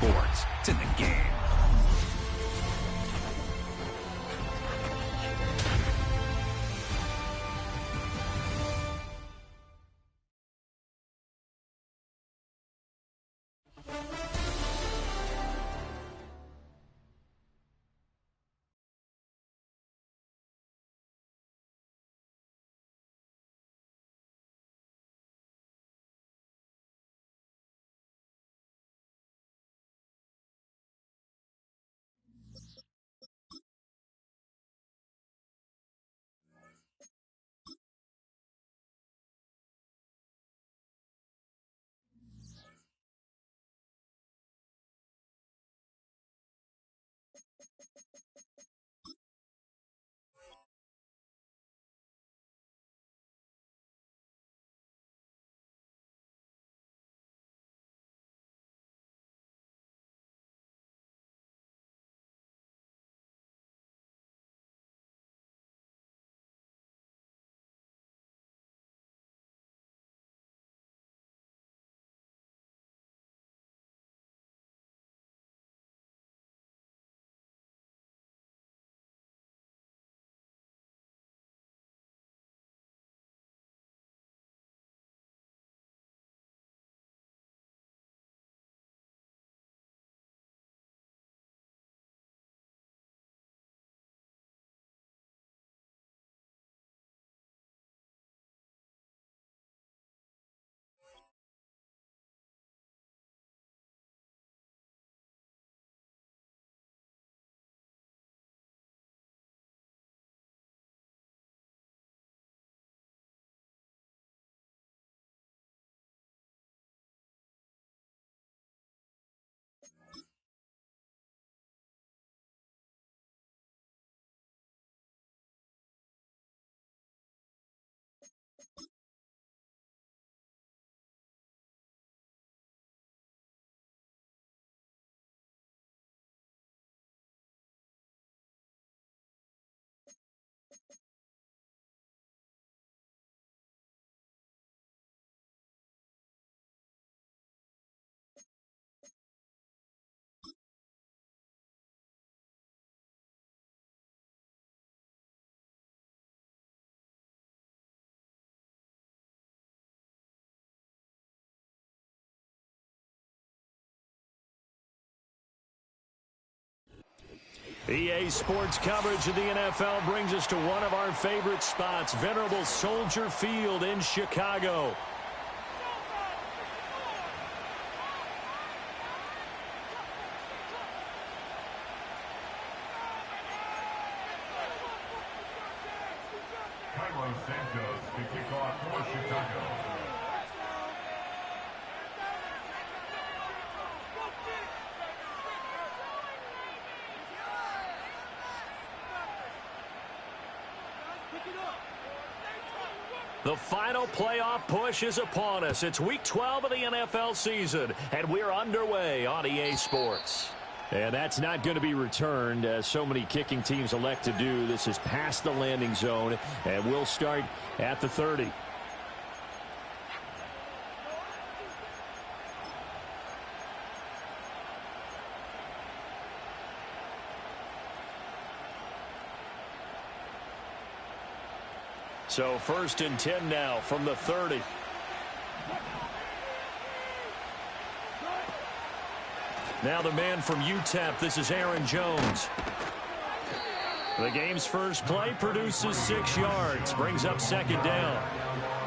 Sports. It's in the game. EA Sports coverage of the NFL brings us to one of our favorite spots, venerable Soldier Field in Chicago. Santos to kick off for Chicago. The final playoff push is upon us. It's Week 12 of the NFL season, and we're underway on EA Sports. And that's not going to be returned, as so many kicking teams elect to do. This is past the landing zone, and we'll start at the 30. So 1st and 10 now from the 30. Now the man from UTEP, this is Aaron Jones. The game's first play produces 6 yards, brings up 2nd down.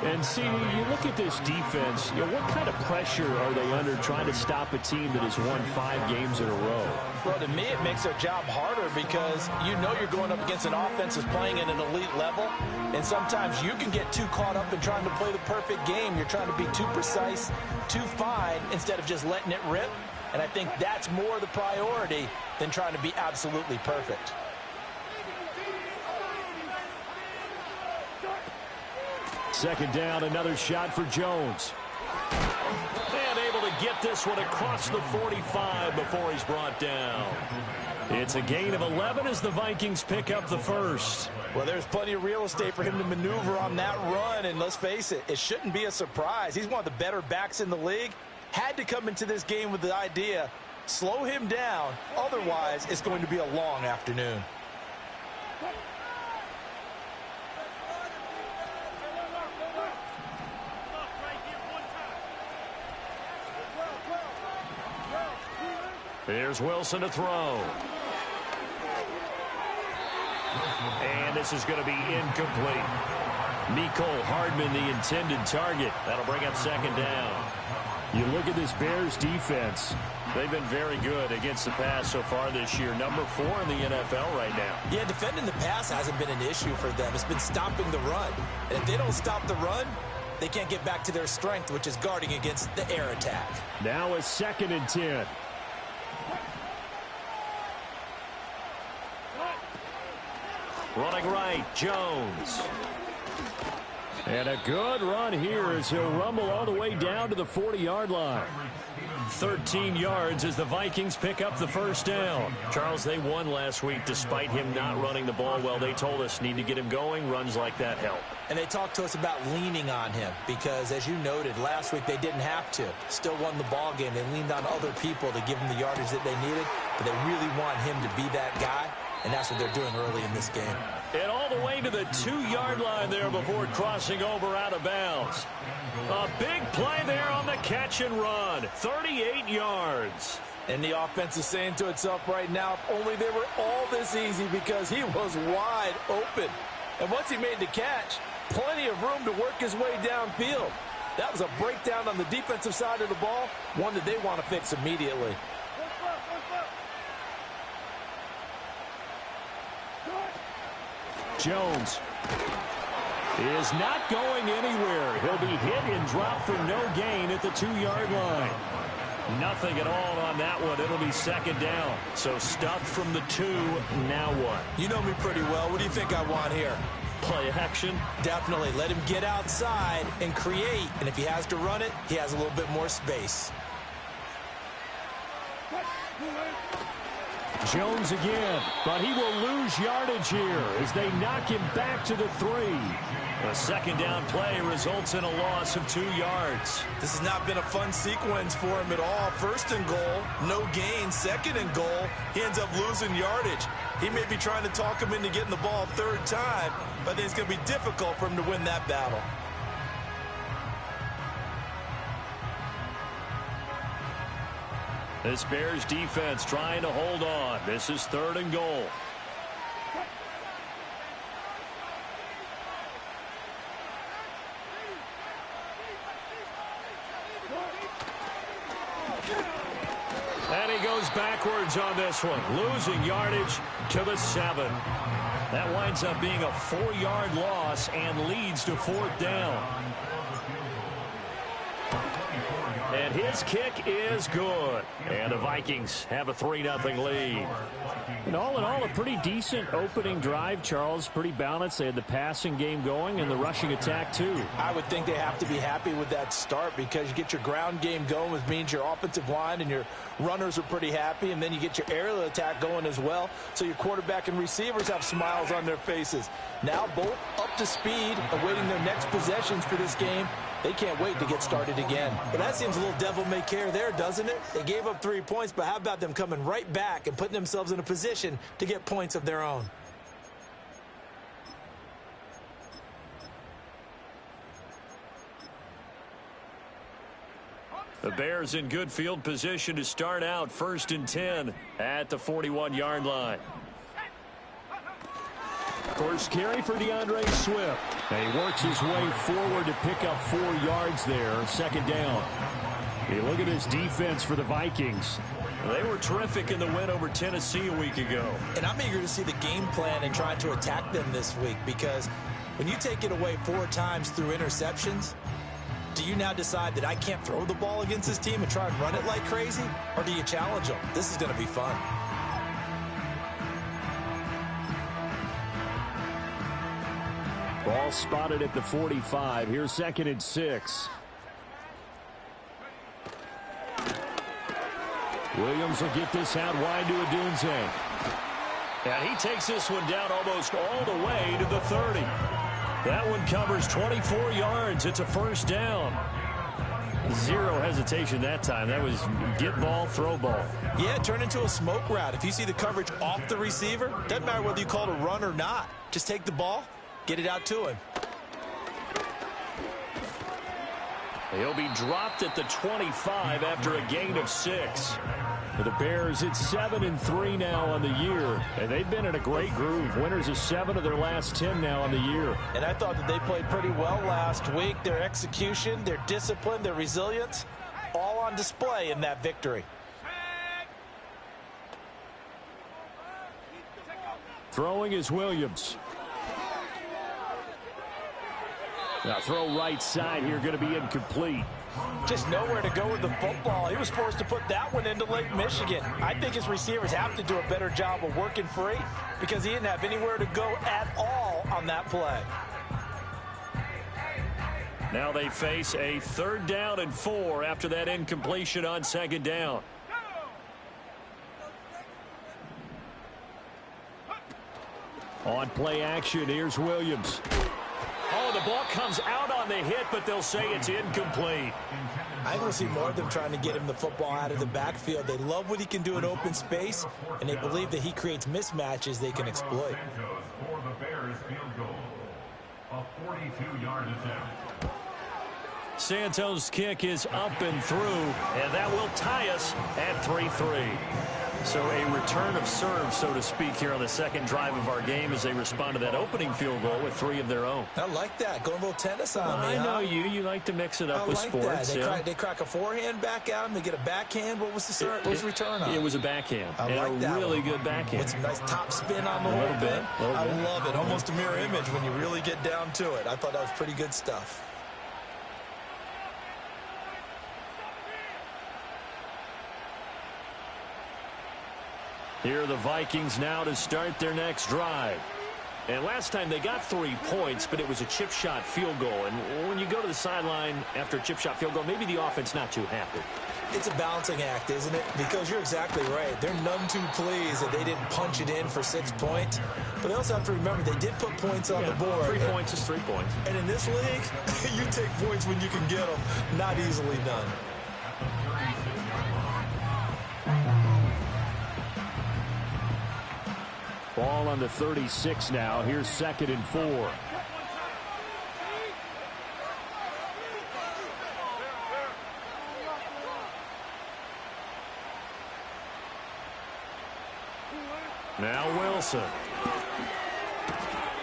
And see, you look at this defense, what kind of pressure are they under trying to stop a team that has won 5 games in a row? Well, to me, it makes their job harder because you know you're going up against an offense that's playing at an elite level, and sometimes you can get too caught up in trying to play the perfect game. You're trying to be too precise, too fine, instead of just letting it rip. And I think that's more the priority than trying to be absolutely perfect. Second down, another shot for Jones. And able to get this one across the 45 before he's brought down. It's a gain of 11 as the Vikings pick up the first. Well, there's plenty of real estate for him to maneuver on that run, and let's face it, it shouldn't be a surprise. He's one of the better backs in the league. Had to come into this game with the idea Slow him down. Otherwise, it's going to be a long afternoon. Here's Wilson to throw. And this is going to be incomplete. Mecole Hardman, the intended target. That'll bring up second down. You look at this Bears defense. They've been very good against the pass so far this year. Number 4 in the NFL right now. Yeah, defending the pass hasn't been an issue for them. It's been stopping the run. And if they don't stop the run, they can't get back to their strength, which is guarding against the air attack. Now a 2nd and 10. Running right, Jones. And a good run here as he'll rumble all the way down to the 40-yard line. 13 yards as the Vikings pick up the first down. Charles, they won last week despite him not running the ball well. They told us need to get him going. Runs like that help. And they talked to us about leaning on him because, as you noted, last week they didn't have to. Still won the ball game. They leaned on other people to give them the yardage that they needed, but they really want him to be that guy, and that's what they're doing early in this game. And all the way to the 2-yard line there before crossing over out of bounds. A big play there on the catch and run. 38 yards. And the offense is saying to itself right now, if only they were all this easy, because he was wide open. And once he made the catch, plenty of room to work his way downfield. That was a breakdown on the defensive side of the ball, one that they want to fix immediately. Jones is not going anywhere. He'll be hit and dropped for no gain at the 2-yard line. Nothing at all on that one. It'll be second down. So stuffed from the 2. Now what? You know me pretty well. What do you think I want here? Play action? Definitely. Let him get outside and create. And if he has to run it, he has a little bit more space. Jones again, but he will lose yardage here as they knock him back to the 3. A second down play results in a loss of 2 yards. This has not been a fun sequence for him at all. First and goal, no gain. Second and goal, he ends up losing yardage. He may be trying to talk him into getting the ball third time, but I think it's going to be difficult for him to win that battle. This Bears defense trying to hold on. This is 3rd and goal. And he goes backwards on this one, losing yardage to the 7. That winds up being a 4-yard loss and leads to 4th down. And his kick is good. And the Vikings have a 3-0 lead. And all in all, a pretty decent opening drive, Charles. Pretty balanced. They had the passing game going and the rushing attack, too. I would think they have to be happy with that start because you get your ground game going, which means your offensive line and your runners are pretty happy, and then you get your aerial attack going as well. So your quarterback and receivers have smiles on their faces. Now both up to speed, awaiting their next possessions for this game. They can't wait to get started again. But that seems a little devil-may-care there, doesn't it? They gave up 3 points, but how about them coming right back and putting themselves in a position to get points of their own? The Bears in good field position to start out 1st and 10 at the 41-yard line. First carry for DeAndre Swift. And he works his way forward to pick up 4 yards there. 2nd down. Hey, look at this defense for the Vikings. They were terrific in the win over Tennessee a week ago. And I'm eager to see the game plan and trying to attack them this week, because when you take it away 4 times through interceptions, do you now decide that I can't throw the ball against this team and try and run it like crazy? Or do you challenge them? This is going to be fun. Ball spotted at the 45. Here's 2nd and 6. Williams will get this out wide to Odunze. And he takes this one down almost all the way to the 30. That one covers 24 yards. It's a 1st down. Zero hesitation that time. That was get ball, throw ball. Yeah, turn into a smoke route. If you see the coverage off the receiver, doesn't matter whether you call it a run or not. Just take the ball, get it out to him. He'll be dropped at the 25 after a gain of 6. For the Bears, it's 7-3 now on the year, and they've been in a great groove. Winners of 7 of their last 10 now on the year. And I thought that they played pretty well last week. Their execution, their discipline, their resilience, all on display in that victory. Throwing is Williams. Now throw right side here, going to be incomplete. Just nowhere to go with the football. He was forced to put that one into Lake Michigan. I think his receivers have to do a better job of working free because he didn't have anywhere to go at all on that play. Now they face a 3rd down and 4 after that incompletion on 2nd down. On play action, here's Williams. Oh, the ball comes out on the hit, but they'll say it's incomplete. I will see more of them trying to get him the football out of the backfield. They love what he can do in open space, and they believe that he creates mismatches they can exploit. For the Bears field goal, a 42-yard attempt. Santos' kick is up and through, and that will tie us at 3-3. So a return of serve, so to speak, here on the 2nd drive of our game as they respond to that opening field goal with 3 of their own. I like that. Going a little tennis on me, I know you. You like to mix it up with sports. They crack a forehand back at him. They get a backhand. What was the return on? It was a backhand. I like that. Really good backhand. With some nice top spin on the whole thing. I love it. Almost a mirror image when you really get down to it. I thought that was pretty good stuff. Here are the Vikings now to start their next drive. And last time they got 3 points, but it was a chip shot field goal. And when you go to the sideline after a chip shot field goal, maybe the offense not too happy. It's a balancing act, isn't it? Because you're exactly right. They're none too pleased that they didn't punch it in for 6 points. But they also have to remember they did put points on the board. 3 points is 3 points. And in this league, you take points when you can get them. Not easily done. Ball on the 36 now. Here's 2nd and 4. Now Wilson.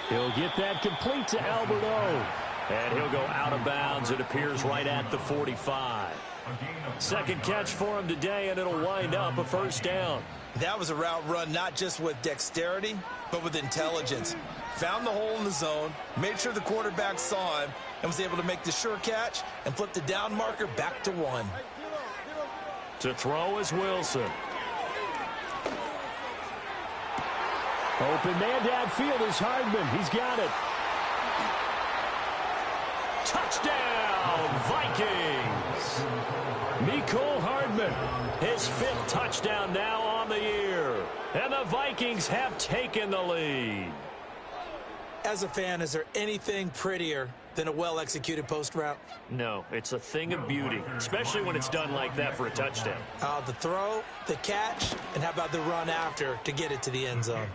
He'll get that complete to Alberto. And he'll go out of bounds. It appears right at the 45. 2nd catch for him today, and it'll wind up a 1st down. That was a route run not just with dexterity, but with intelligence. Found the hole in the zone, made sure the quarterback saw him, and was able to make the sure catch and flip the down marker back to 1. To throw is Wilson. Open man downfield is Hardman. He's got it. Touchdown, Vikings! Mecole Hardman. His 5th touchdown now on the year. And the Vikings have taken the lead. As a fan, is there anything prettier than a well-executed post route? No, it's a thing of beauty, especially when it's done like that for a touchdown. The throw, the catch, and how about the run after to get it to the end zone?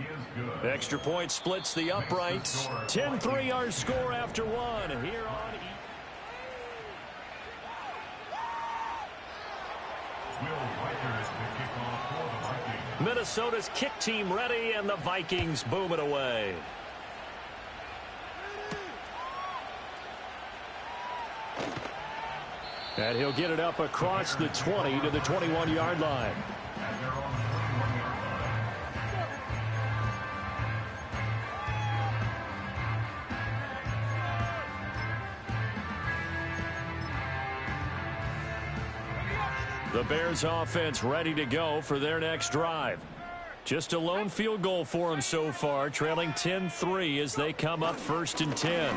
Extra point splits the uprights. 10-3 our score after 1 here on Minnesota's kick team ready, and the Vikings boom it away. And he'll get it up across the 20 to the 21-yard line. The Bears offense ready to go for their next drive. Just a lone field goal for them so far, trailing 10-3 as they come up 1st and 10.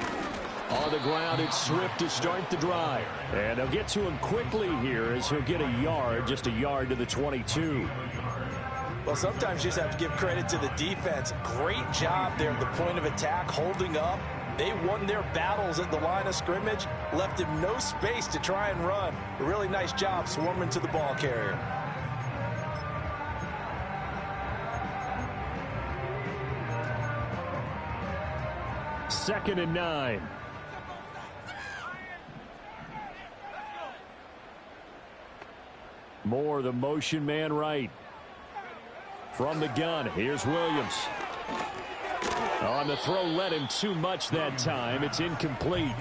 On the ground, it's Swift to start the drive. And they'll get to him quickly here as he'll get a yard, just a yard to the 22. Well, sometimes you just have to give credit to the defense. Great job there at the point of attack, holding up, They won their battles at the line of scrimmage, left him no space to try and run. A really nice job swarming to the ball carrier. Second and 9. Moore, the motion man right. From the gun, here's Williams. On the throw, led him too much that time. It's incomplete.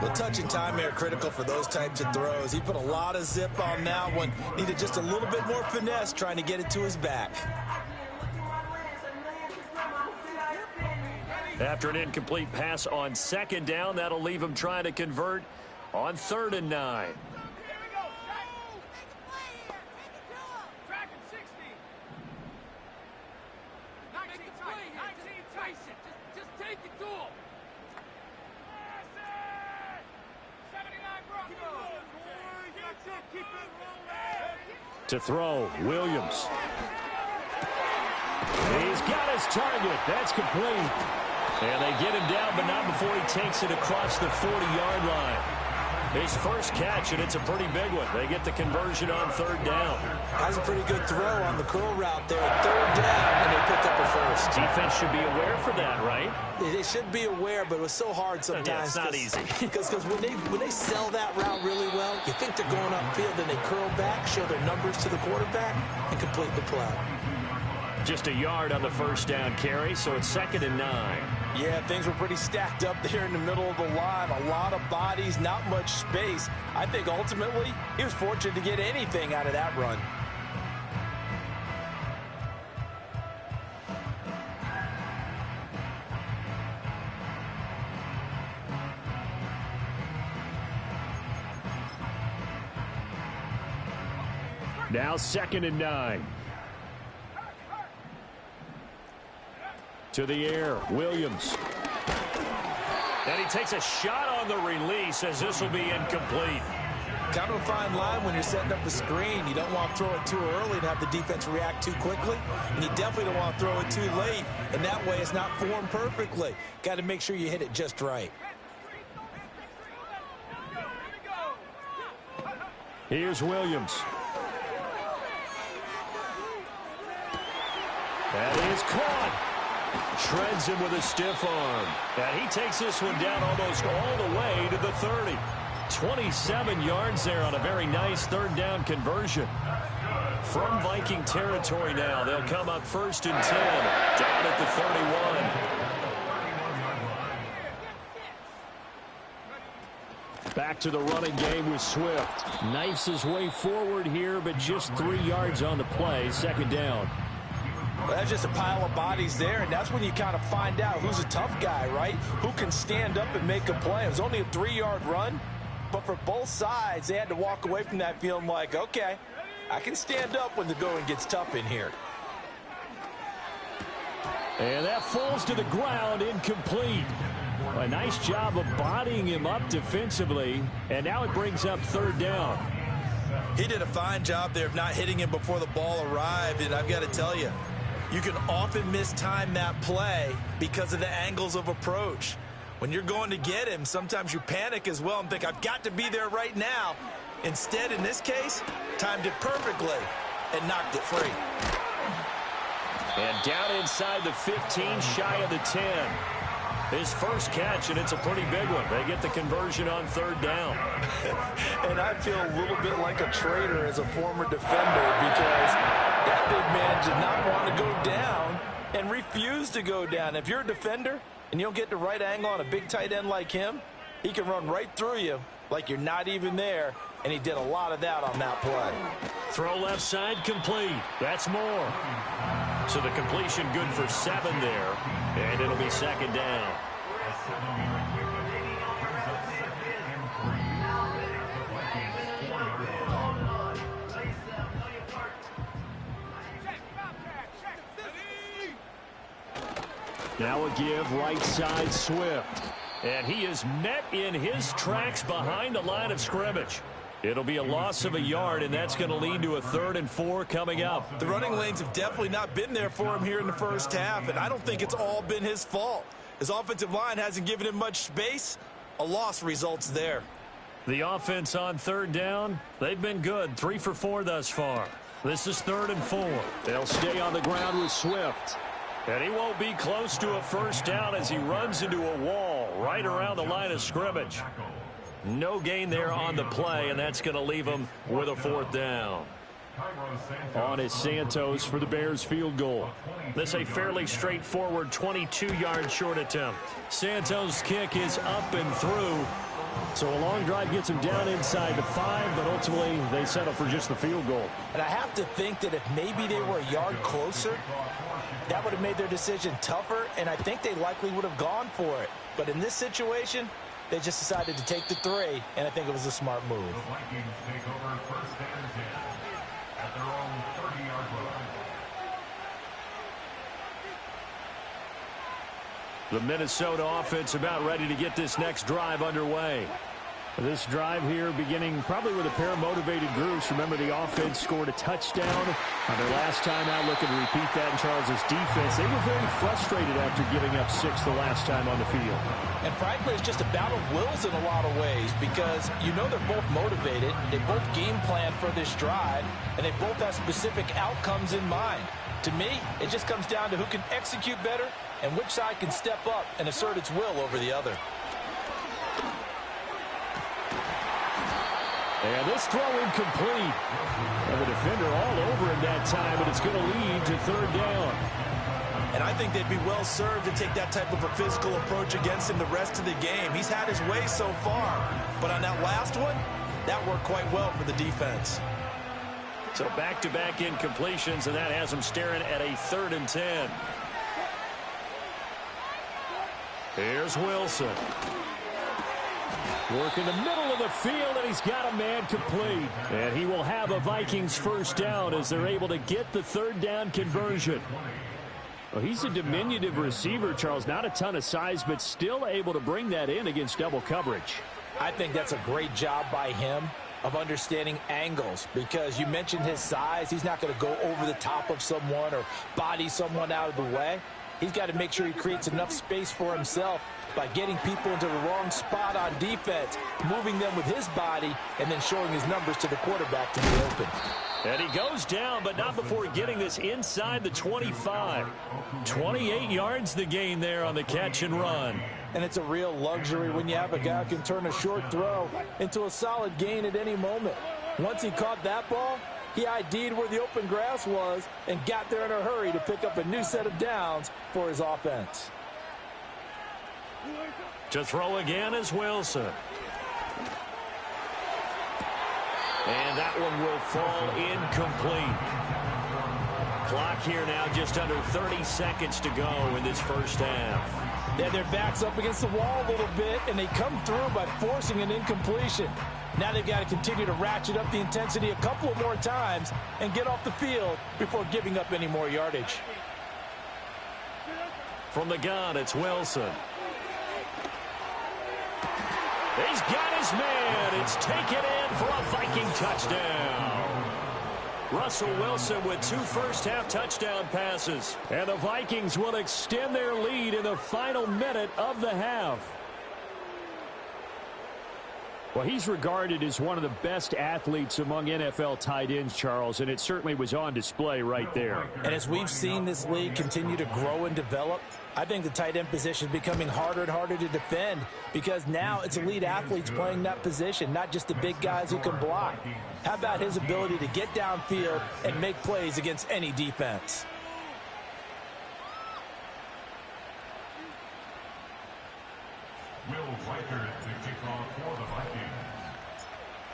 Well, touch and time here critical for those types of throws. He put a lot of zip on that one. Needed just a little bit more finesse trying to get it to his back. After an incomplete pass on second down, that'll leave him trying to convert on 3rd and 9. To throw, Williams. He's got his target. That's complete. And they get him down, but not before he takes it across the 40-yard line. His first catch, and it's a pretty big one. They get the conversion on 3rd down. That's a pretty good throw on the curl route there. 3rd down, and they pick up a first. Defense should be aware for that, right? They should be aware, but it was so hard sometimes. Yeah, it's not easy. Because when they sell that route really well, you think they're going upfield, and they curl back, show their numbers to the quarterback, and complete the play. Just a yard on the first down carry, so it's 2nd and 9. Yeah, things were pretty stacked up there in the middle of the line. A lot of bodies, not much space. I think ultimately he was fortunate to get anything out of that run. Now 2nd and 9. To the air, Williams. And he takes a shot on the release as this will be incomplete. Kind of a fine line when you're setting up the screen. You don't want to throw it too early and have the defense react too quickly. And you definitely don't want to throw it too late. And that way it's not formed perfectly. Got to make sure you hit it just right. Here's Williams. That is caught. Shreds him with a stiff arm. And he takes this one down almost all the way to the 30. 27 yards there on a very nice 3rd down conversion. From Viking territory now, they'll come up 1st and 10 down at the 31. Back to the running game with Swift. Knifes his way forward here, but just 3 yards on the play. 2nd down. Well, that's just a pile of bodies there, and that's when you kind of find out who's a tough guy, right? Who can stand up and make a play. It was only a 3-yard run, but for both sides, they had to walk away from that feeling like, okay, I can stand up when the going gets tough in here. And that falls to the ground, incomplete. A nice job of bodying him up defensively, and now it brings up 3rd down. He did a fine job there of not hitting him before the ball arrived, and I've got to tell you, you can often mistime that play because of the angles of approach. When you're going to get him, sometimes you panic as well and think, I've got to be there right now. Instead, in this case, timed it perfectly and knocked it free. And down inside the 15, shy of the 10. His first catch, and it's a pretty big one. They get the conversion on 3rd down. And I feel a little bit like a traitor as a former defender because that big man did not want to go down and refused to go down. If you're a defender and you don't get the right angle on a big tight end like him, he can run right through you like you're not even there, and he did a lot of that on that play. Throw left side complete. That's Moore. So the completion good for 7 there, and it'll be 2nd down. Now a give right side Swift. And he is met in his tracks behind the line of scrimmage. It'll be a loss of a yard, and that's going to lead to a 3rd and 4 coming up. The running lanes have definitely not been there for him here in the first half, and I don't think it's all been his fault. His offensive line hasn't given him much space. A loss results there. The offense on third down, they've been good. 3 for 4 thus far. This is 3rd and 4. They'll stay on the ground with Swift. And he won't be close to a first down as he runs into a wall right around the line of scrimmage. No gain there on the play, and that's going to leave him with a 4th down. On is Santos for the Bears field goal. This a fairly straightforward 22-yard short attempt. Santos' kick is up and through. So a long drive gets him down inside the 5, but ultimately they settle for just the field goal. And I have to think that if maybe they were a yard closer, that would have made their decision tougher, and I think they likely would have gone for it. But in this situation, they just decided to take the 3, and I think it was a smart move. The Vikings take over 1st and 10 at their own 30-yard line. The Minnesota offense about ready to get this next drive underway. This drive here beginning probably with a pair of motivated groups. Remember, the offense scored a touchdown on their last time out. Looking to repeat that in Charles' defense. They were very frustrated after giving up 6 the last time on the field. And frankly, it's just a battle of wills in a lot of ways because you know they're both motivated. They both game plan for this drive, and they both have specific outcomes in mind. To me, it just comes down to who can execute better and which side can step up and assert its will over the other. And this throw incomplete. And the defender all over him that time, and it's going to lead to 3rd down. And I think they'd be well served to take that type of a physical approach against him the rest of the game. He's had his way so far. But on that last one, that worked quite well for the defense. So back-to-back incompletions, and that has him staring at a 3rd and 10. Here's Wilson. Work in the middle of the field, and he's got a man complete. And he will have a Vikings first down as they're able to get the 3rd down conversion. Well, he's a diminutive receiver, Charles. Not a ton of size, but still able to bring that in against double coverage. I think that's a great job by him of understanding angles because you mentioned his size. He's not going to go over the top of someone or body someone out of the way. He's got to make sure he creates enough space for himself by getting people into the wrong spot on defense, moving them with his body, and then showing his numbers to the quarterback to be open. And he goes down, but not before getting this inside the 25. 28 yards the gain there on the catch and run. And it's a real luxury when you have a guy who can turn a short throw into a solid gain at any moment. Once he caught that ball, he ID'd where the open grass was and got there in a hurry to pick up a new set of downs for his offense. To throw again is Wilson. And that one will fall incomplete. Clock here now just under 30 seconds to go in this first half. They had their backs up against the wall a little bit, and they come through by forcing an incompletion. Now they've got to continue to ratchet up the intensity a couple of more times and get off the field before giving up any more yardage. From the gun, it's Wilson. He's got his man. It's taken in for a Viking touchdown. Russell Wilson with 2 first-half touchdown passes. And the Vikings will extend their lead in the final minute of the half. Well, he's regarded as one of the best athletes among NFL tight ends, Charles, and it certainly was on display right there. And as we've seen this league continue to grow and develop, I think the tight end position is becoming harder and harder to defend because now it's elite athletes playing that position, not just the big guys who can block. How about his ability to get downfield and make plays against any defense? Will Reichert to kick off for the Vikings.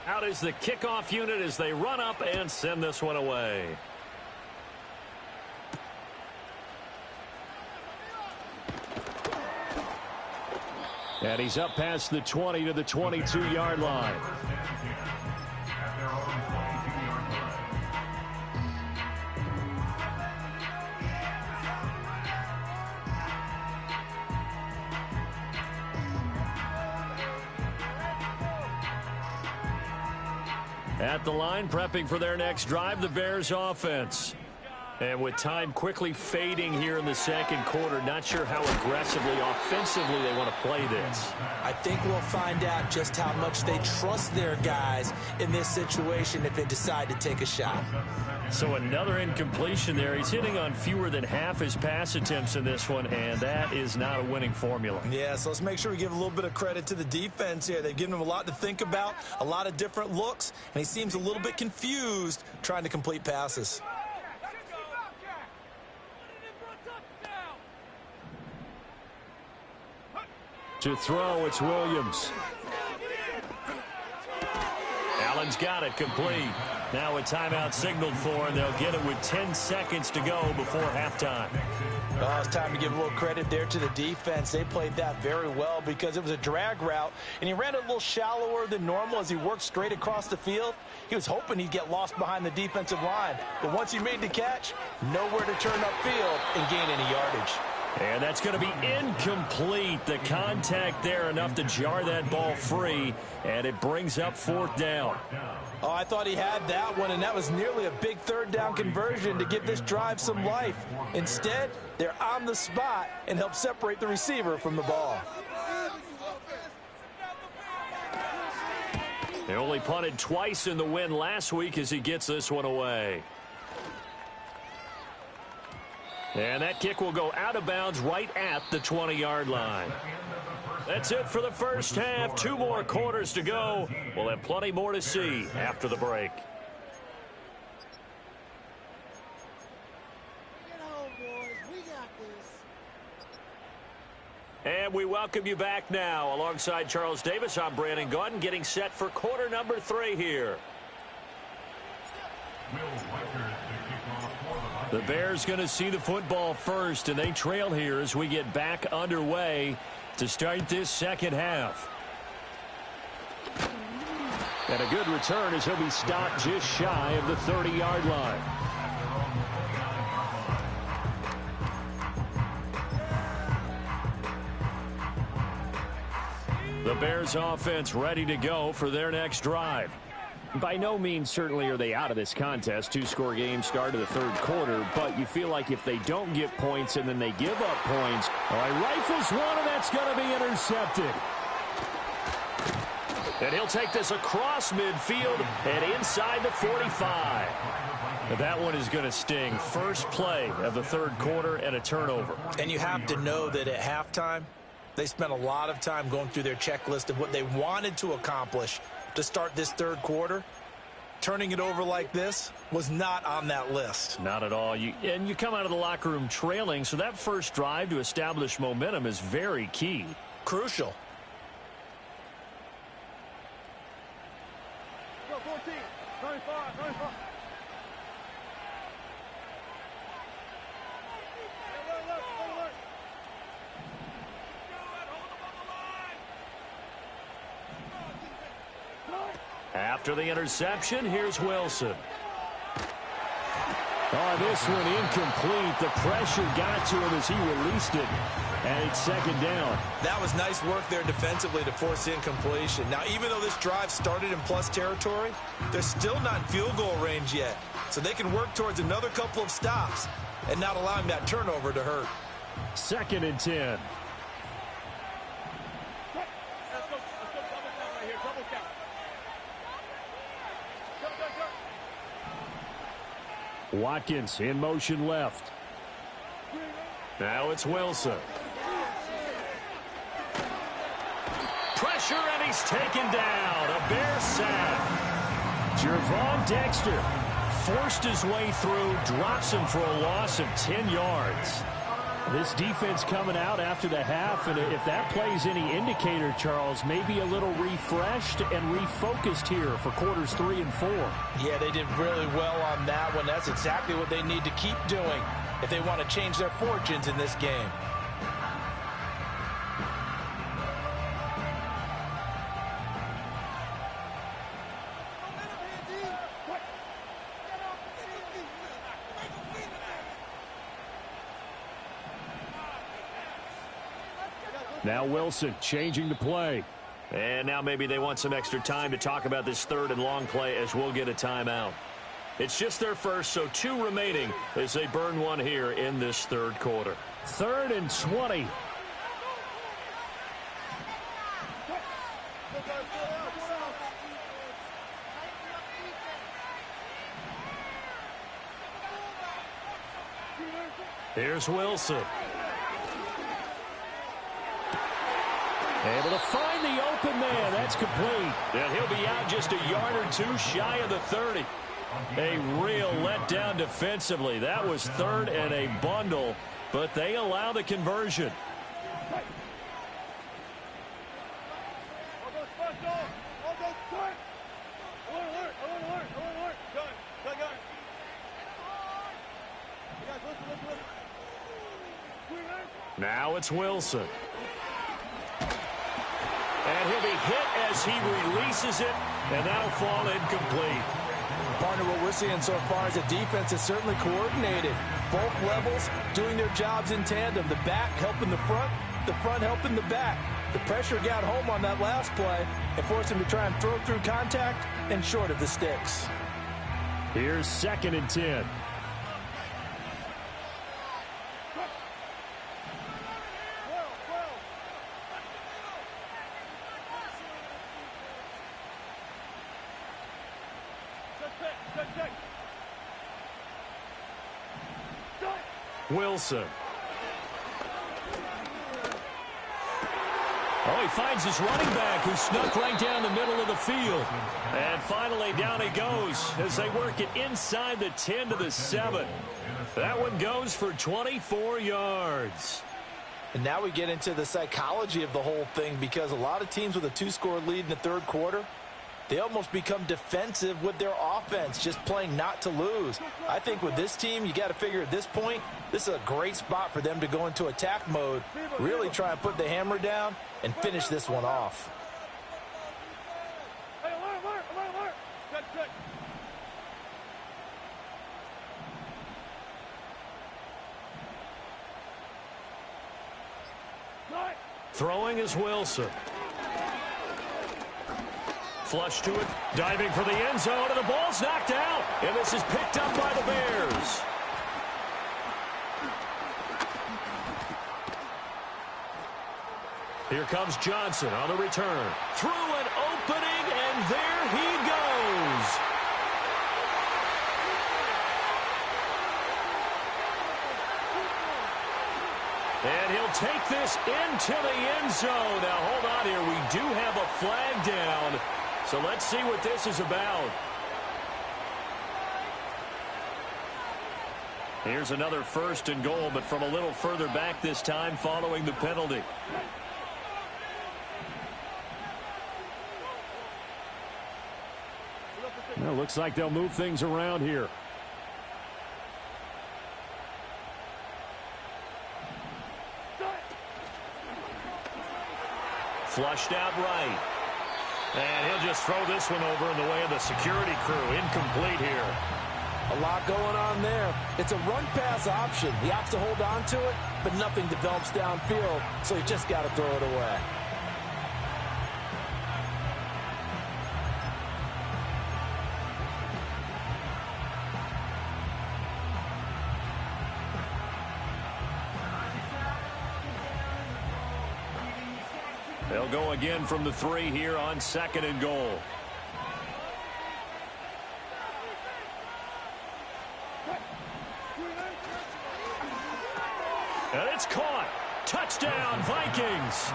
Out is the kickoff unit as they run up and send this one away. And he's up past the 20 to the 22-yard line. At their own 22-yard line. At the line, prepping for their next drive, the Bears offense. And with time quickly fading here in the second quarter, not sure how aggressively, offensively they want to play this. I think we'll find out just how much they trust their guys in this situation if they decide to take a shot. So another incompletion there. He's hitting on fewer than half his pass attempts in this one, and that is not a winning formula. Yeah, so let's make sure we give a little bit of credit to the defense here. They've given him a lot to think about, a lot of different looks, and he seems a little bit confused trying to complete passes. To throw, it's Williams. Allen's got it complete. Now a timeout signaled for, and they'll get it with 10 seconds to go before halftime. Oh, it's time to give a little credit there to the defense. They played that very well because it was a drag route, and he ran it a little shallower than normal as he worked straight across the field. He was hoping he'd get lost behind the defensive line, but once he made the catch, nowhere to turn upfield and gain any yardage. And that's going to be incomplete. The contact there enough to jar that ball free, and it brings up fourth down. Oh, I thought he had that one, and that was nearly a big third down conversion to give this drive some life. Instead, they're on the spot and help separate the receiver from the ball. They only punted twice in the win last week as he gets this one away. And that kick will go out of bounds right at the 20-yard line. That's it for the first half. 2 more quarters to go. We'll have plenty more to see after the break. And we welcome you back now. Alongside Charles Davis, I'm Brandon Gaudin, getting set for quarter number 3 here. The Bears going to see the football first, and they trail here as we get back underway to start this second half. And a good return as he'll be stopped just shy of the 30-yard line. The Bears offense ready to go for their next drive. By no means certainly are they out of this contest. 2-score game start of the third quarter, but you feel like if they don't get points and then they give up points. All right, rifles one, and that's going to be intercepted. And he'll take this across midfield and inside the 45. That one is going to sting. First play of the third quarter and a turnover. And you have to know that at halftime, they spent a lot of time going through their checklist of what they wanted to accomplish to start this third quarter. Turning it over like this was not on that list. Not at all. And you come out of the locker room trailing, so that first drive to establish momentum is very key. Crucial. Go 14, 35, 35. After the interception, here's Wilson. Oh, this one incomplete. The pressure got to him as he released it, and it's second down. That was nice work there defensively to force incompletion. Now, even though this drive started in plus territory, they're still not in field goal range yet, so they can work towards another couple of stops and not allowing that turnover to hurt. 2nd and 10. Watkins in motion left. Now it's Wilson. Pressure, and he's taken down. A Bear sack. Jervon Dexter forced his way through, drops him for a loss of 10 yards. This defense coming out after the half, and if that plays any indicator, Charles, maybe a little refreshed and refocused here for quarters 3 and 4. Yeah, they did really well on that one. That's exactly what they need to keep doing if they want to change their fortunes in this game. Now Wilson changing the play. And now maybe they want some extra time to talk about this 3rd and long play as we'll get a timeout. It's just their first, so 2 remaining as they burn one here in this third quarter. 3rd and 20. Here's Wilson. Able to find the open man. That's complete. And he'll be out just a yard or 2 shy of the 30. A real letdown defensively. That was 3rd and a bundle, but they allow the conversion. Now it's Wilson. And he'll be hit as he releases it, and that'll fall incomplete. Partner, what we're seeing so far is the defense is certainly coordinated. Both levels doing their jobs in tandem. The back helping the front helping the back. The pressure got home on that last play and forced him to try and throw through contact and short of the sticks. Here's 2nd and 10. Wilson. Oh, he finds his running back who snuck right down the middle of the field. And finally down he goes as they work it inside the 10 to the 7. That one goes for 24 yards. And now we get into the psychology of the whole thing, because a lot of teams with a 2-score lead in the third quarter, they almost become defensive with their offense, just playing not to lose. I think with this team, you got to figure at this point, this is a great spot for them to go into attack mode, really try and put the hammer down and finish this one off. Throwing is Wilson. Flush to it, diving for the end zone, and the ball's knocked out. And this is picked up by the Bears. Here comes Johnson on the return. Through an opening, and there he goes. And he'll take this into the end zone. Now, hold on here. We do have a flag down. So let's see what this is about. Here's another 1st and goal, but from a little further back this time following the penalty. Well, looks like they'll move things around here. Flushed out right. And he'll just throw this one over in the way of the security crew. Incomplete here. A lot going on there. It's a run-pass option. He opts to hold on to it, but nothing develops downfield, so he just got to throw it away. They'll go again from the 3 here on 2nd and goal. And it's caught. Touchdown, Vikings.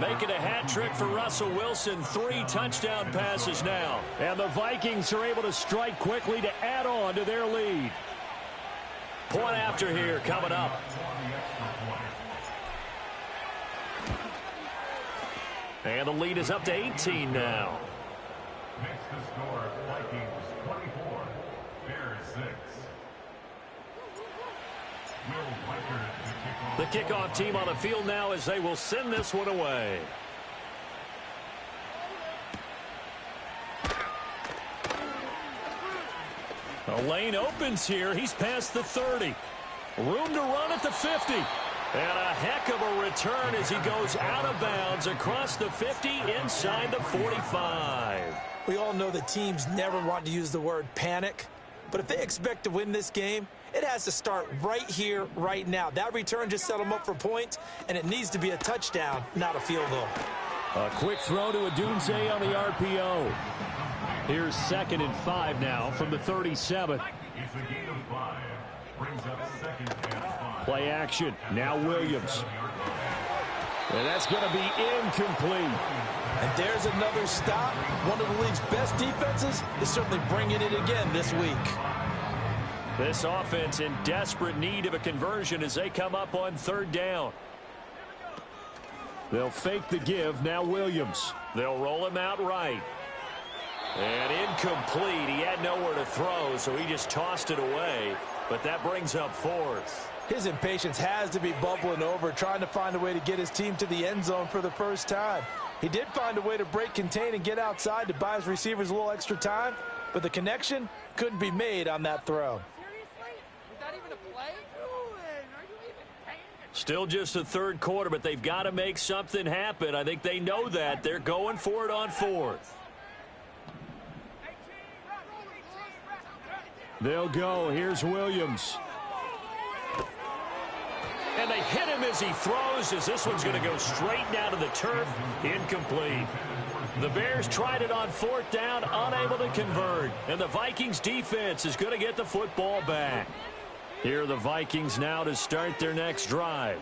Making a hat trick for Russell Wilson. 3 touchdown passes now. And the Vikings are able to strike quickly to add on to their lead. Point after here coming up. And the lead is up to 18 now. Next to score, Vikings 24, Bears 6. The kickoff team on the field now as they will send this one away. A lane opens here. He's past the 30. Room to run at the 50. And a heck of a return as he goes out of bounds across the 50 inside the 45. We all know that teams never want to use the word panic, But if they expect to win this game, it has to start right here, right now. That return just set them up for points, and it needs to be a touchdown, not a field goal. A quick throw to Odunze on the RPO. Here's 2nd and 5 now from the 37. It's a gain of 5. Brings up 2nd and 5. Play action. Now Williams. And that's going to be incomplete. And there's another stop. One of the league's best defenses is certainly bringing it again this week. This offense in desperate need of a conversion as they come up on 3rd down. They'll fake the give. Now Williams. They'll roll him out right. And incomplete. He had nowhere to throw, so he just tossed it away. But that brings up 4th. His impatience has to be bubbling over, trying to find a way to get his team to the end zone for the first time. He did find a way to break contain and get outside to buy his receivers a little extra time, but the connection couldn't be made on that throw. Still just the 3rd quarter, but they've got to make something happen. I think they know that. They're going for it on 4th. They'll go. Here's Williams. And they hit him as he throws, as this one's going to go straight down to the turf. Incomplete. The Bears tried it on 4th down, unable to convert. And the Vikings defense is going to get the football back. Here are the Vikings now to start their next drive.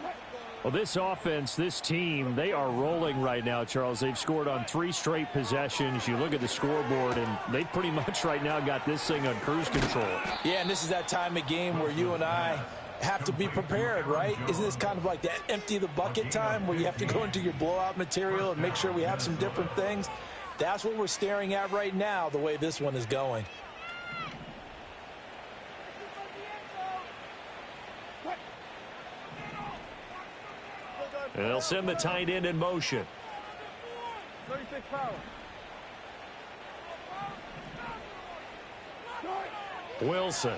Well, this offense, this team, they are rolling right now, Charles. They've scored on 3 straight possessions. You look at the scoreboard, and they've pretty much right now got this thing on cruise control. Yeah, and this is that time of game where you and I have to be prepared, right? Isn't this kind of like that empty the bucket time where you have to go into your blowout material and make sure we have some different things? That's what we're staring at right now, the way this one is going. And they'll send the tight end in motion. 36 power. Wilson.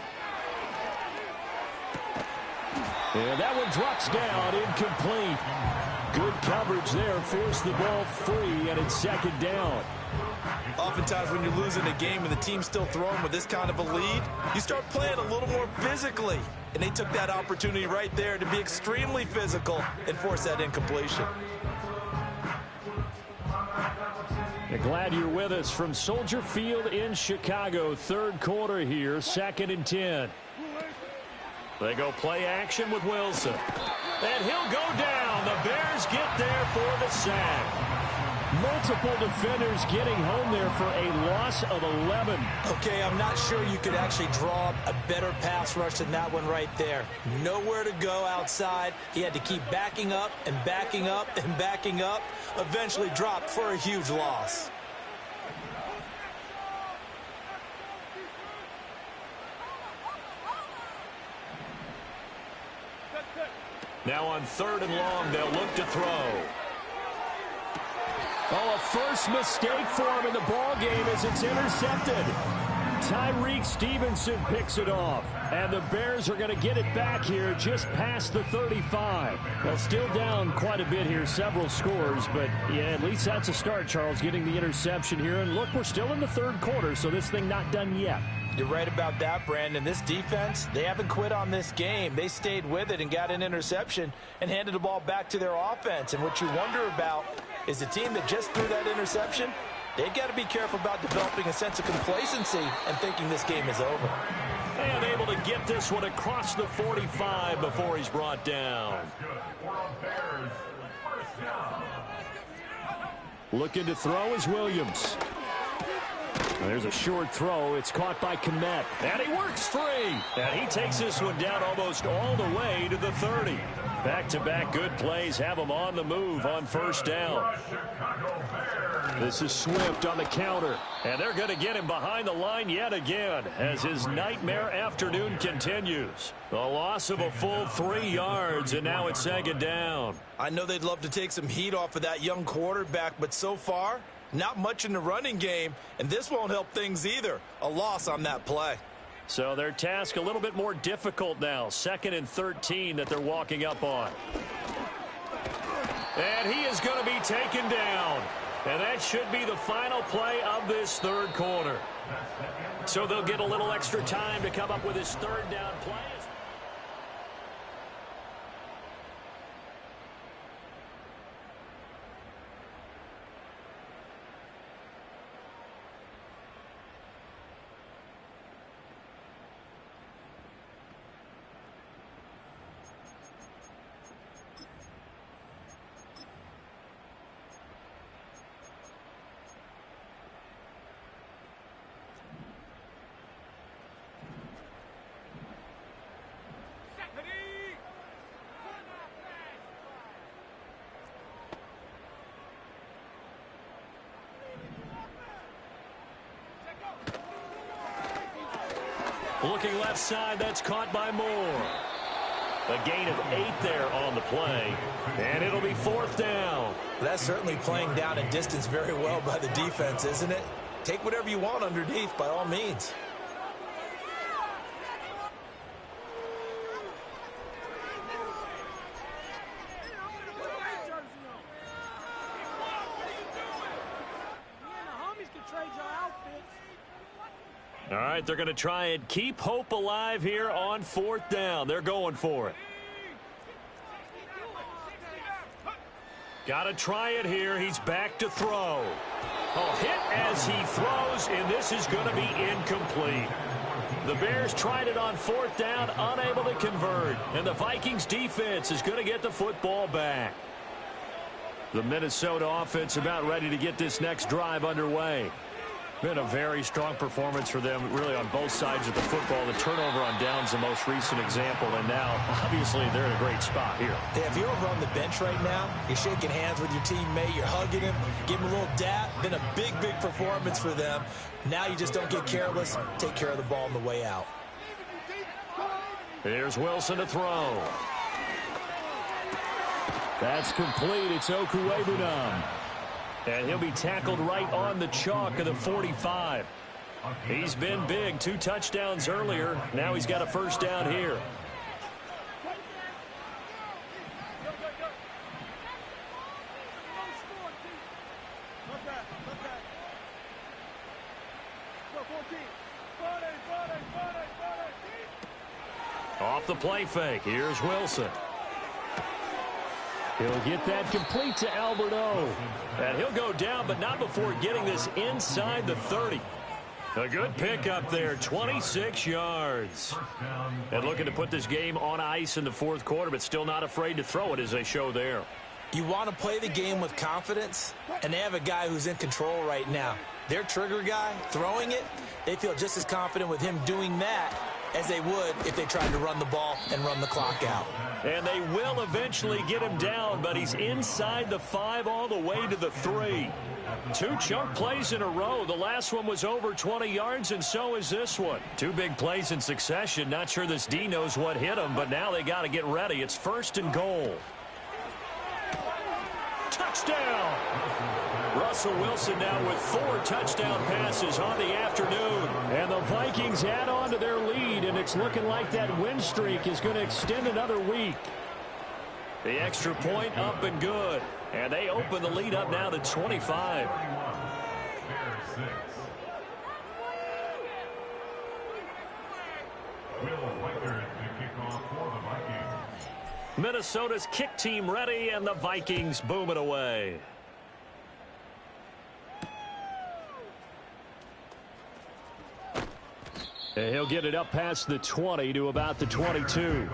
And that one drops down, incomplete. Good coverage there, forced the ball free, and it's 2nd down. Oftentimes when you're losing a game and the team's still throwing with this kind of a lead, you start playing a little more physically. And they took that opportunity right there to be extremely physical and force that incompletion. Glad you're with us from Soldier Field in Chicago. 3rd quarter here, 2nd and 10. They go play action with Wilson. And he'll go down. The Bears get there for the sack. Multiple defenders getting home there for a loss of 11. Okay, I'm not sure you could actually draw a better pass rush than that one right there. Nowhere to go outside. He had to keep backing up and backing up and backing up. Eventually dropped for a huge loss. Now on 3rd and long, they'll look to throw. Oh, a first mistake for him in the ball game as it's intercepted. Tyreek Stevenson picks it off. And the Bears are going to get it back here just past the 35. Well, still down quite a bit here, several scores. But, yeah, at least that's a start, Charles, getting the interception here. And, look, we're still in the 3rd quarter, so this thing not done yet. You're right about that, Brandon. This defense, they haven't quit on this game. They stayed with it and got an interception and handed the ball back to their offense. And what you wonder about is the team that just threw that interception, they've got to be careful about developing a sense of complacency and thinking this game is over. And able to get this one across the 45 before he's brought down. Looking to throw is Williams. There's a short throw. It's caught by Kmet. And he works free. And he takes this one down almost all the way to the 30. Back-to-back good plays have him on the move on 1st down. This is Swift on the counter. And they're going to get him behind the line yet again as his nightmare afternoon continues. The loss of a full 3 yards, and now it's 2nd down. I know they'd love to take some heat off of that young quarterback, but so far, not much in the running game, and this won't help things either. A loss on that play. So their task a little bit more difficult now. 2nd and 13 that they're walking up on. And he is going to be taken down. And that should be the final play of this 3rd quarter. So they'll get a little extra time to come up with his third down play. Looking left side, that's caught by Moore. A gain of 8 there on the play, and it'll be 4th down. That's certainly playing down and distance very well by the defense, isn't it? Take whatever you want underneath, by all means. All right, they're going to try and keep hope alive here on 4th down. They're going for it. Got to try it here. He's back to throw. Oh, hit as he throws, and this is going to be incomplete. The Bears tried it on 4th down, unable to convert. And the Vikings defense is going to get the football back. The Minnesota offense about ready to get this next drive underway. Been a very strong performance for them, really, on both sides of the football. The turnover on downs, the most recent example, and now, obviously, they're in a great spot here. Yeah, if you're over on the bench right now, you're shaking hands with your teammate, you're hugging him, give him a little dap. Been a big, big performance for them. Now you just don't get careless. Take care of the ball on the way out. Here's Wilson to throw. That's complete. It's Okuwebunam. And he'll be tackled right on the chalk of the 45. He's been big. 2 touchdowns earlier. Now he's got a first down here. Off the play fake. Here's Wilson. He'll get that complete to Alberto. And he'll go down, but not before getting this inside the 30. A good pickup there, 26 yards. And looking to put this game on ice in the 4th quarter, but still not afraid to throw it as they show there. You want to play the game with confidence, and they have a guy who's in control right now. Their trigger guy, throwing it, they feel just as confident with him doing that as they would if they tried to run the ball and run the clock out. And they will eventually get him down, but he's inside the 5 all the way to the 3. 2 chunk plays in a row. The last one was over 20 yards, and so is this one. 2 big plays in succession. Not sure this D knows what hit him, but now they got to get ready. It's 1st and goal. Touchdown! Russell Wilson now with 4 touchdown passes on the afternoon. And the Vikings add on to their lead, and it's looking like that win streak is going to extend another week. The extra point up and good. And they open the lead up now to 25. Minnesota's kick team ready, and the Vikings boom it away. And he'll get it up past the 20 to about the 22.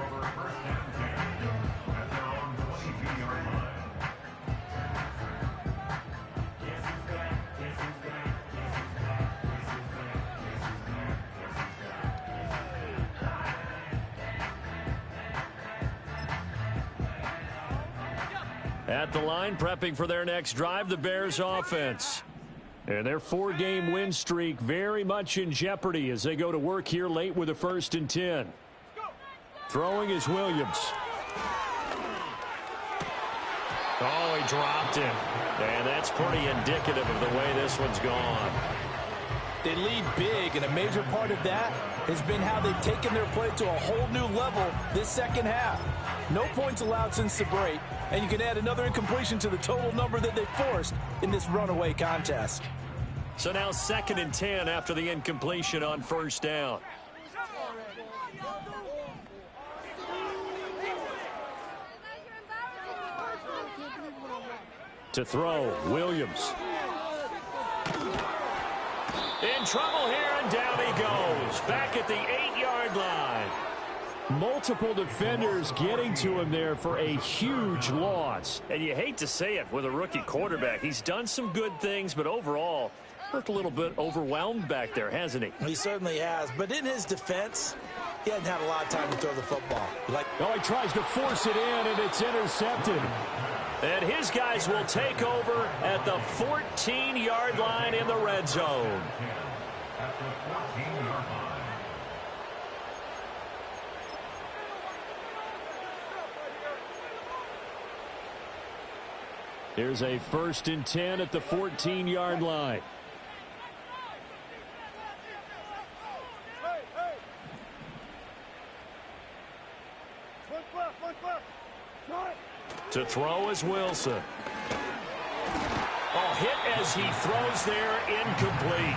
At the line, prepping for their next drive, the Bears offense. And their 4-game win streak very much in jeopardy as they go to work here late with a 1st and 10. Throwing is Williams. Oh, he dropped him. And that's pretty indicative of the way this one's gone. They lead big, and a major part of that has been how they've taken their play to a whole new level this second half. No points allowed since the break, and you can add another incompletion to the total number that they forced in this runaway contest. So now 2nd and 10 after the incompletion on first down. To throw, Williams. In trouble here, and down he goes. Back at the 8-yard line. Multiple defenders getting to him there for a huge loss. And you hate to say it with a rookie quarterback. He's done some good things, but overall, looked a little bit overwhelmed back there, hasn't he? He certainly has. But in his defense, he hasn't had a lot of time to throw the football. He tries to force it in, and it's intercepted. And his guys will take over at the 14-yard line in the red zone. At the 14-yard line. Here's a 1st and 10 at the 14-yard line. To throw is Wilson. Oh, hit as he throws there, incomplete.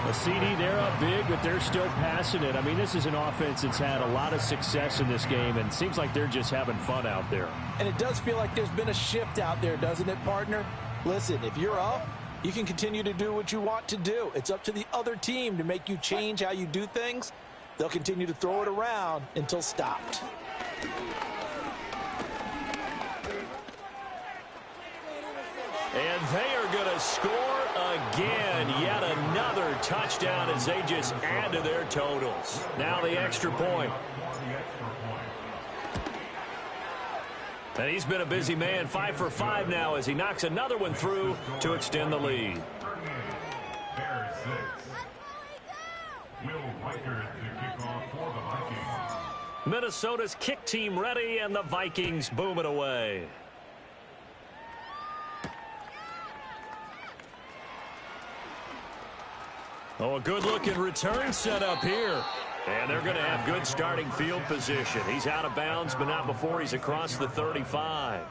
A CD, they're up big, but they're still passing it. I mean, this is an offense that's had a lot of success in this game, and it seems like they're just having fun out there. And it does feel like there's been a shift out there, doesn't it, partner? Listen, if you're up, you can continue to do what you want to do. It's up to the other team to make you change how you do things. They'll continue to throw it around until stopped. And they are going to score again. Yet another touchdown as they just add to their totals. Now the extra point. And he's been a busy man, 5 for 5 now as he knocks another one through to extend the lead. Bears 6. Will Riker to kick off for the Vikings. Minnesota's kick team ready, and the Vikings boom it away. Oh, a good-looking return set up here. And they're going to have good starting field position. He's out of bounds, but not before he's across the 35.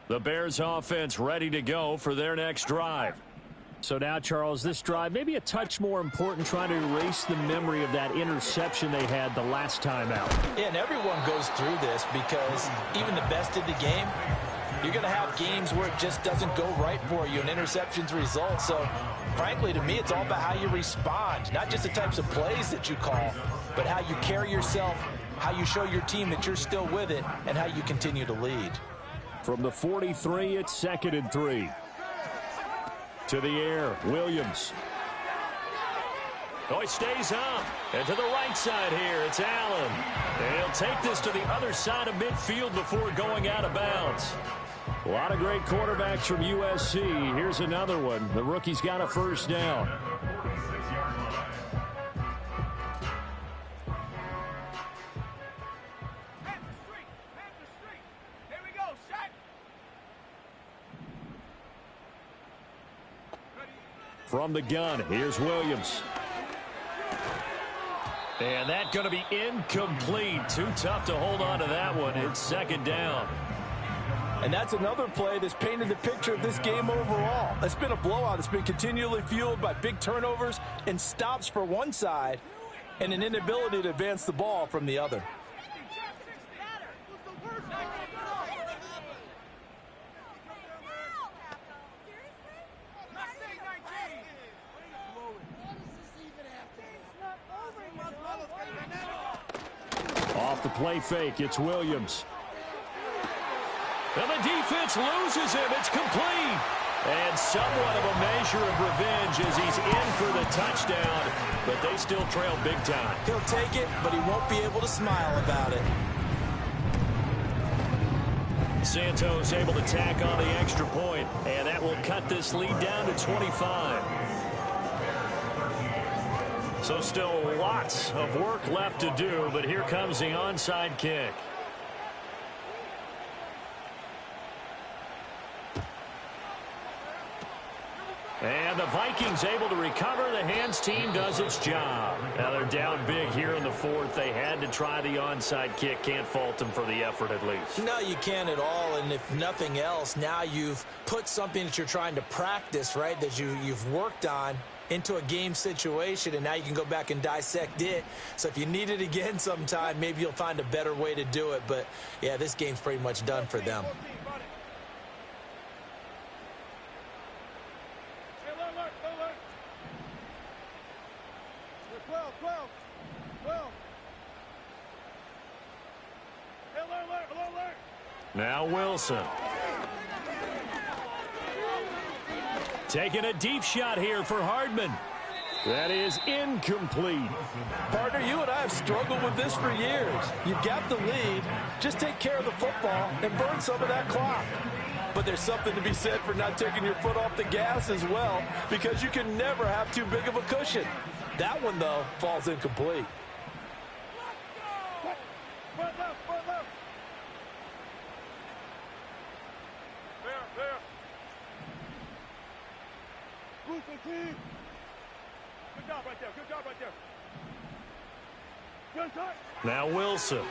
The Bears offense ready to go for their next drive. So now, Charles, this drive maybe a touch more important, trying to erase the memory of that interception they had the last time out. Yeah, and everyone goes through this because even the best in the game, you're going to have games where it just doesn't go right for you and interceptions result. So, frankly, to me, it's all about how you respond, not just the types of plays that you call, but how you carry yourself, how you show your team that you're still with it, and how you continue to lead. From the 43, it's 2nd and 3. To the air, Williams. Oh, he stays up. And to the right side here, it's Allen. And he'll take this to the other side of midfield before going out of bounds. A lot of great quarterbacks from USC. Here's another one. The rookie's got a first down. From the gun, here's Williams. And that's going to be incomplete. Too tough to hold on to that one. It's 2nd down. And that's another play that's painted the picture of this game overall. It's been a blowout. It's been continually fueled by big turnovers and stops for one side and an inability to advance the ball from the other. Off the play fake, it's Williams. And the defense loses him. It's complete. And somewhat of a measure of revenge as he's in for the touchdown. But they still trail big time. He'll take it, but he won't be able to smile about it. Santos able to tack on the extra point, and that will cut this lead down to 25. So still lots of work left to do, but here comes the onside kick. team's able to recover. The hands team does its job. Now they're down big here in the fourth. They had to try the onside kick. Can't fault them for the effort at least. No, you can't at all. And if nothing else, now you've put something that you're trying to practice, right, that you've worked on into a game situation, and now you can go back and dissect it. So if you need it again sometime, maybe you'll find a better way to do it. But, yeah, this game's pretty much done for them. Now Wilson. Taking a deep shot here for Hardman. That is incomplete. Partner, you and I have struggled with this for years. You've got the lead. Just take care of the football and burn some of that clock. But there's something to be said for not taking your foot off the gas as well, because you can never have too big of a cushion. That one, though, falls incomplete. Good job right there. Good job right there. Good touch. Now Wilson.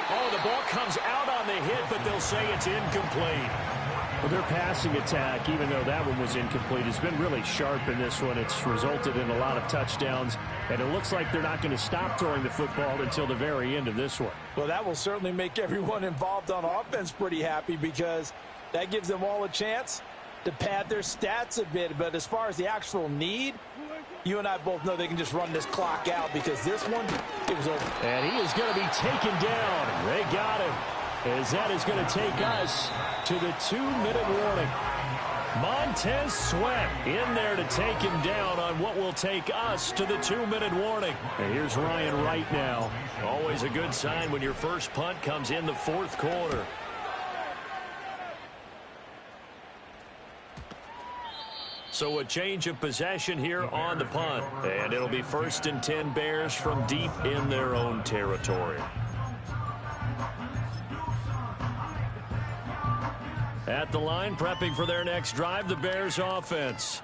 Oh, the ball comes out on the hit, but they'll say it's incomplete. Well, their passing attack, even though that one was incomplete, has been really sharp in this one. It's resulted in a lot of touchdowns, and it looks like they're not going to stop throwing the football until the very end of this one. Well, that will certainly make everyone involved on offense pretty happy, because that gives them all a chance to pad their stats a bit. But as far as the actual need, you and I both know they can just run this clock out, because this one, it was over. And he is going to be taken down. They got him, as that is going to take us to the 2-minute warning. Montez Sweat in there to take him down on what will take us to the 2-minute warning. And here's Ryan Wright now. Always a good sign when your first punt comes in the fourth quarter. So a change of possession here on the punt. And it'll be 1st and 10 Bears from deep in their own territory. At the line, prepping for their next drive, the Bears offense.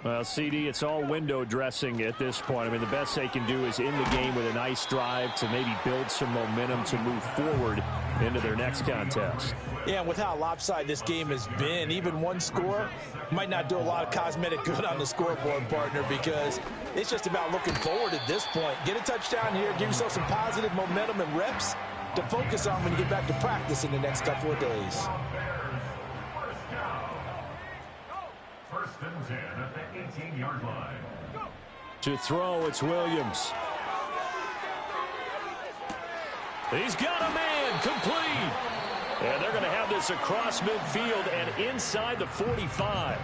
Well, CD, it's all window dressing at this point. I mean, the best they can do is end the game with a nice drive to maybe build some momentum to move forward into their next contest. Yeah, with how lopsided this game has been, even one score might not do a lot of cosmetic good on the scoreboard, partner, because it's just about looking forward at this point. Get a touchdown here, give yourself some positive momentum and reps to focus on when you get back to practice in the next couple of days. First and 10 at the 18-yard line. To throw, it's Williams. He's got a man, complete. And they're going to have this across midfield and inside the 45.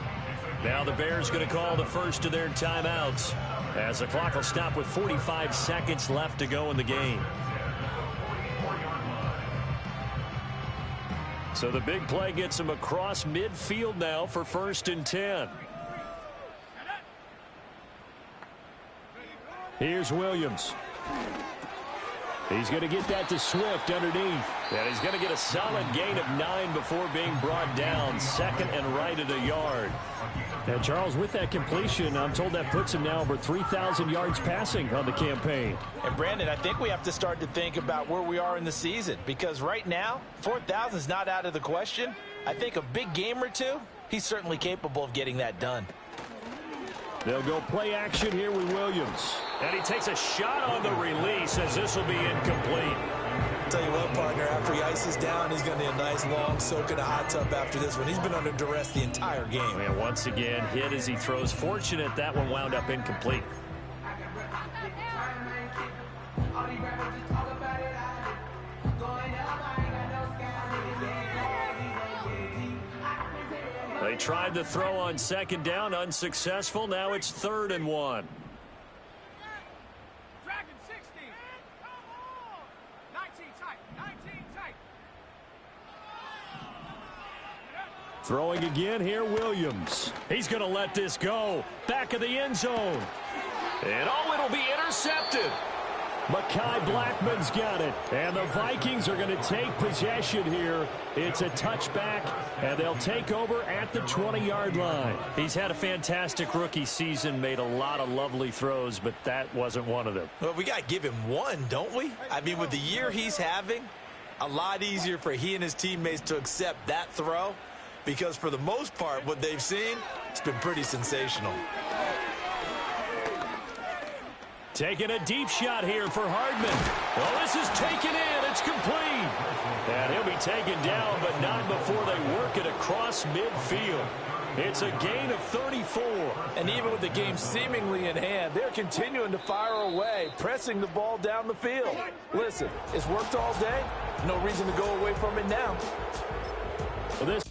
Now the Bears going to call the first of their timeouts, as the clock will stop with 45 seconds left to go in the game. So the big play gets him across midfield now for 1st and 10. Here's Williams. He's going to get that to Swift underneath. And he's going to get a solid gain of 9 before being brought down. 2nd and right at a yard. And Charles, with that completion, I'm told that puts him now over 3,000 yards passing on the campaign. And Brandon, I think we have to start to think about where we are in the season, because right now, 4,000 is not out of the question. I think a big game or two, he's certainly capable of getting that done. They'll go play action here with Williams. And he takes a shot on the release, as this will be incomplete. Tell you what, partner, after he ices down, he's going to need a nice long soak in a hot tub after this one. He's been under duress the entire game. And once again, hit as he throws. Fortunate that one wound up incomplete. They tried to throw on 2nd down, unsuccessful. Now it's 3rd and 1. Dragon 60. Come on. 19 tight. 19 tight. Throwing again here, Williams. He's going to let this go. Back of the end zone. And oh, it'll be intercepted. Mekhi Blackman's got it. And the Vikings are going to take possession here. It's a touchback, and they'll take over at the 20-yard line. He's had a fantastic rookie season, made a lot of lovely throws, but that wasn't one of them. Well, we got to give him one, don't we? I mean, with the year he's having, a lot easier for he and his teammates to accept that throw, because for the most part, what they've seen, it's been pretty sensational. Taking a deep shot here for Hardman. Well, this is taken in. It's complete. And he'll be taken down, but not before they work it across midfield. It's a gain of 34. And even with the game seemingly in hand, they're continuing to fire away, pressing the ball down the field. Listen, it's worked all day. No reason to go away from it now. This